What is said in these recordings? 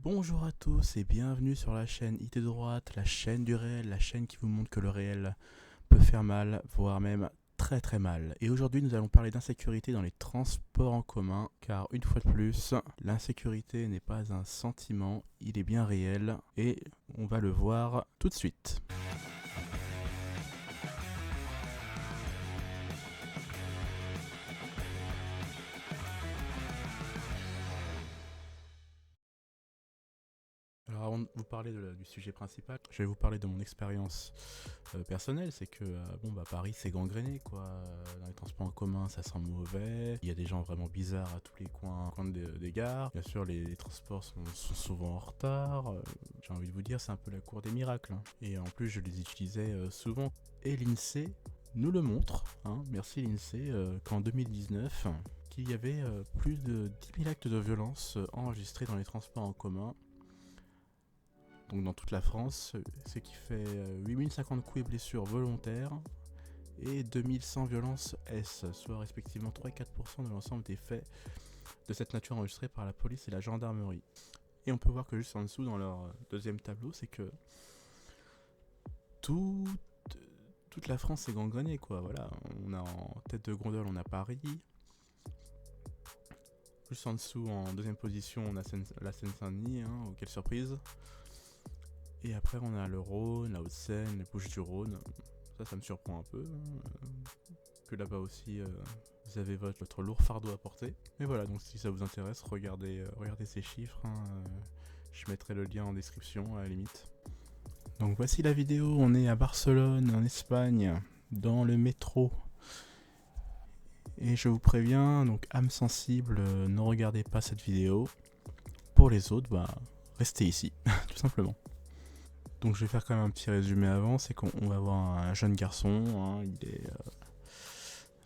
Bonjour à tous et bienvenue sur la chaîne IT Droite, la chaîne du réel, la chaîne qui vous montre que le réel peut faire mal, voire même très très mal. Et aujourd'hui nous allons parler d'insécurité dans les transports en commun, car une fois de plus, l'insécurité n'est pas un sentiment, il est bien réel, et on va le voir tout de suite. Alors avant de vous parler du sujet principal, je vais vous parler de mon expérience personnelle. C'est que Paris c'est gangréné quoi. Dans les transports en commun ça sent mauvais. Il y a des gens vraiment bizarres à tous les coins des gares. Bien sûr les transports sont souvent en retard. J'ai envie de vous dire c'est un peu la cour des miracles. Hein. Et en plus je les utilisais souvent. Et l'INSEE nous le montre. Hein, merci l'INSEE qu'en 2019 qu'il y avait plus de 10 000 actes de violence enregistrés dans les transports en commun. Donc dans toute la France, ce qui fait 8050 coups et blessures volontaires et 2100 violences S, soit respectivement 3 et 4% de l'ensemble des faits de cette nature enregistrés par la police et la gendarmerie. Et on peut voir que juste en dessous, dans leur deuxième tableau, c'est que toute la France est gangrénée, quoi. Voilà, on a en tête de gondole, on a Paris. Juste en dessous, en deuxième position, on a la Seine-Saint-Denis, hein, oh, quelle surprise. Et après, on a le Rhône, la Haute-Seine, les Bouches-du-Rhône. Ça me surprend un peu. Que là-bas aussi, vous avez votre lourd fardeau à porter. Mais voilà, donc si ça vous intéresse, regardez ces chiffres. Hein. Je mettrai le lien en description à la limite. Donc voici la vidéo. On est à Barcelone, en Espagne, dans le métro. Et je vous préviens, donc âme sensible, ne regardez pas cette vidéo. Pour les autres, restez ici, tout simplement. Donc je vais faire quand même un petit résumé avant, c'est qu'on va voir un jeune garçon, hein, il est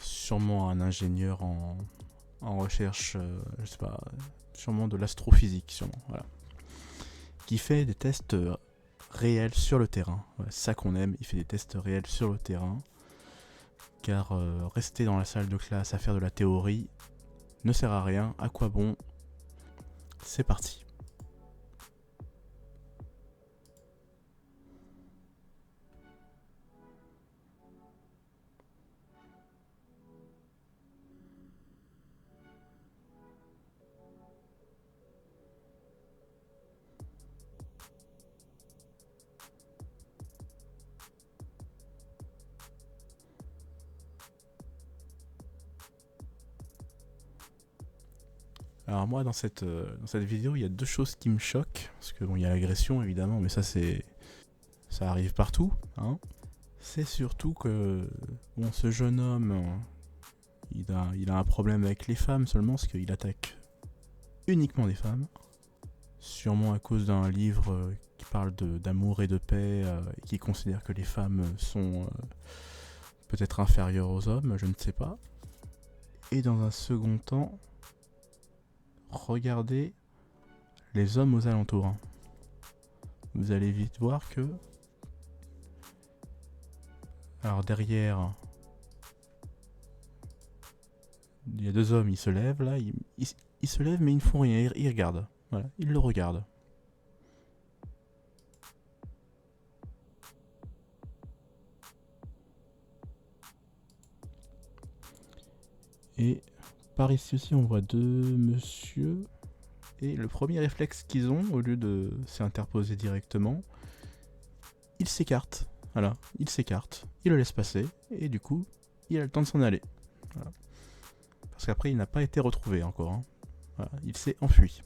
sûrement un ingénieur en recherche, je sais pas, sûrement de l'astrophysique, sûrement, voilà, qui fait des tests réels sur le terrain. Ouais, c'est ça qu'on aime, il fait des tests réels sur le terrain, car rester dans la salle de classe à faire de la théorie ne sert à rien, à quoi bon? C'est parti. Alors moi dans cette vidéo il y a deux choses qui me choquent, parce que bon il y a l'agression évidemment, mais ça arrive partout, hein. C'est surtout que bon ce jeune homme il a un problème avec les femmes seulement, parce qu'il attaque uniquement des femmes, sûrement à cause d'un livre qui parle d'amour et de paix, et qui considère que les femmes sont peut-être inférieures aux hommes, je ne sais pas. Et dans un second temps, regardez les hommes aux alentours. Hein. Vous allez vite voir que... Alors derrière, il y a deux hommes, ils se lèvent là, ils se lèvent mais ils ne font rien, ils regardent. Voilà, ils le regardent. Et par ici aussi, on voit deux monsieur. Et le premier réflexe qu'ils ont, au lieu de s'interposer directement, ils s'écartent. Voilà, ils s'écartent, ils le laissent passer, et du coup, il a le temps de s'en aller. Voilà. Parce qu'après, il n'a pas été retrouvé encore. Hein. Voilà, il s'est enfui.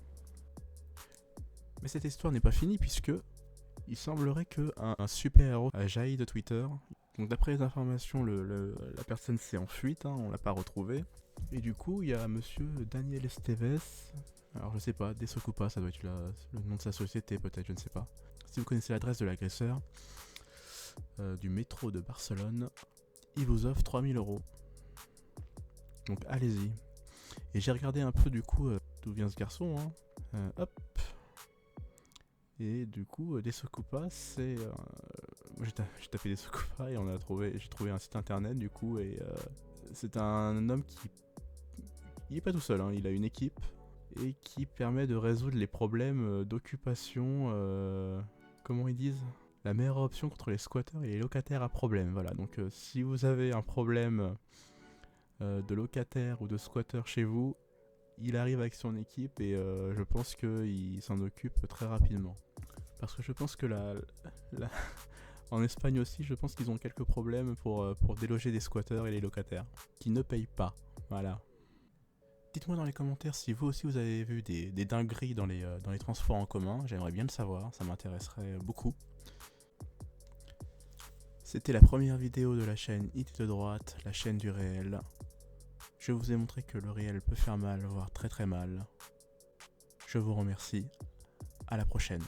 Mais cette histoire n'est pas finie, puisque il semblerait qu'un super-héros a jailli de Twitter. Donc d'après les informations, la personne s'est enfuite, hein, on l'a pas retrouvée. Et du coup, il y a monsieur Daniel Esteves, alors je sais pas, Desokupa, ça doit être le nom de sa société peut-être, je ne sais pas. Si vous connaissez l'adresse de l'agresseur, du métro de Barcelone, il vous offre 3000 euros. Donc allez-y. Et j'ai regardé un peu du coup d'où vient ce garçon, hein. Hop. Et du coup, Desokupa, c'est... j'ai tapé Desokupa et j'ai trouvé un site internet du coup, et c'est un homme qui... Il est pas tout seul, hein, il a une équipe. et qui permet de résoudre les problèmes d'occupation, comment ils disent, la meilleure option contre les squatteurs et les locataires à problème. Voilà, donc si vous avez un problème de locataire ou de squatter chez vous, il arrive avec son équipe et je pense qu'il s'en occupe très rapidement. Parce que je pense que en Espagne aussi, je pense qu'ils ont quelques problèmes pour déloger des squatteurs et les locataires qui ne payent pas. Voilà. Dites-moi dans les commentaires si vous aussi vous avez vu des dingueries dans les transports en commun. J'aimerais bien le savoir, ça m'intéresserait beaucoup. C'était la première vidéo de la chaîne Hit de droite, la chaîne du réel. Je vous ai montré que le réel peut faire mal, voire très très mal. Je vous remercie. À la prochaine.